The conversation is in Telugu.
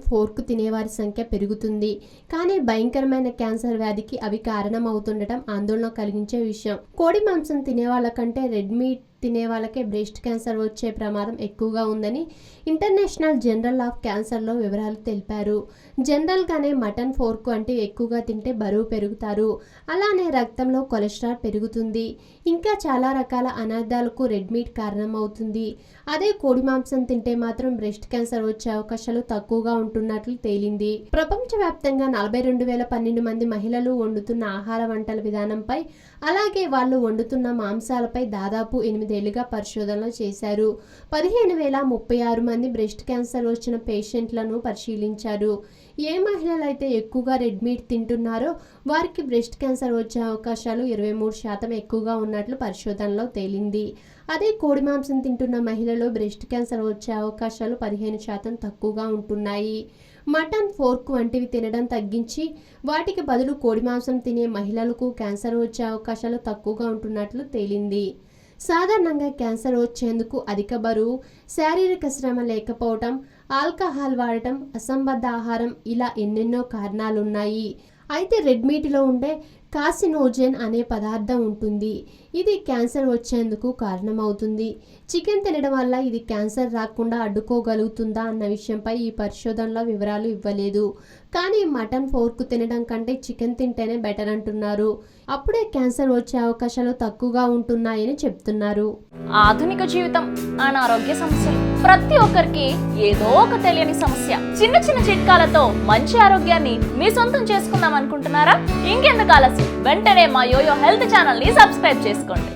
ఫోర్క్ తినేవారి సంఖ్య పెరుగుతుంది. కానీ భయంకరమైన క్యాన్సర్ వ్యాధికి అవి కారణమవుతుండటం ఆందోళన కలిగించే విషయం. కోడి మాంసం తినే వాళ్ళ కంటే రెడ్ మీట్ తినే వాళ్ళకే బ్రెస్ట్ క్యాన్సర్ వచ్చే ప్రమాదం ఎక్కువగా ఉందని ఇంటర్నేషనల్ జర్నల్ ఆఫ్ క్యాన్సర్లో వివరాలు తెలిపారు. జనరల్గానే మటన్, ఫోర్క్ వంటివి ఎక్కువగా తింటే బరువు పెరుగుతారు. అలానే రక్తంలో కొలెస్ట్రాల్ పెరుగుతుంది. ఇంకా చాలా రకాల అనార్థాలకు రెడ్ మీట్ కారణమవుతుంది. అదే కోడి మాంసం తింటే మాత్రం బ్రెస్ట్ క్యాన్సర్ వచ్చే అవకాశాలు తక్కువగా ఉంటున్నట్లు తేలింది. ప్రపంచవ్యాప్తంగా 42,012 మంది మహిళలు వండుతున్న ఆహార వంటల విధానంపై, అలాగే వాళ్ళు వండుతున్న మాంసాలపై దాదాపు 8 ఏళ్లుగా పరిశోధనలు చేశారు. 15,036 మంది బ్రెస్ట్ క్యాన్సర్ వచ్చిన పేషెంట్లను పరిశీలించారు. ఏ మహిళలైతే ఎక్కువగా రెడ్ మీట్ తింటున్నారో వారికి బ్రెస్ట్ క్యాన్సర్ వచ్చే అవకాశాలు 23% ఎక్కువగా ఉన్నట్లు పరిశోధనలో తేలింది. అదే కోడి మాంసం తింటున్న మహిళలో బ్రెస్ట్ క్యాన్సర్ వచ్చే అవకాశాలు 15% తక్కువగా ఉంటున్నాయి. మటన్, ఫోర్క్ వంటివి తినడం తగ్గించి వాటికి బదులు కోడి మాంసం తినే మహిళలకు క్యాన్సర్ వచ్చే అవకాశాలు తక్కువగా ఉంటున్నట్లు తేలింది. సాధారణంగా క్యాన్సర్ వచ్చేందుకు అధిక బరువు, శారీరక శ్రమ లేకపోవటం, ఆల్కహాల్ వాడటం, అసంబద్ధ ఆహారం ఇలా ఎన్నెన్నో కారణాలున్నాయి. అయితే రెడ్ మీట్లో ఉండే కార్సినోజెన్ అనే పదార్థం ఉంటుంది. ఇది క్యాన్సర్ వచ్చేందుకు కారణమవుతుంది. చికెన్ తినడం వల్ల ఇది క్యాన్సర్ రాకుండా అడ్డుకోగలుగుతుందా అన్న విషయంపై ఈ పరిశోధనలో వివరాలు ఇవ్వలేదు. కానీ మటన్, ఫోర్క్ తినడం కంటే చికెన్ తింటేనే బెటర్ అంటున్నారు. అప్పుడే క్యాన్సర్ వచ్చే అవకాశాలు తక్కువగా ఉంటున్నాయని చెప్తున్నారు. ఆధునిక జీవితం, అనారోగ్య సమస్యలు ప్రతి ఒక్కరికి ఏదో ఒక తెలియని సమస్య. చిన్న చిన్న చిట్కాలతో మంచి ఆరోగ్యాన్ని మీ సొంతం చేసుకుందాం అనుకుంటున్నారా? ఇంకెందుకు ఆలస్యం, వెంటనే మా యోయో హెల్త్ ఛానల్ ని సబ్స్క్రైబ్ చేసుకోండి.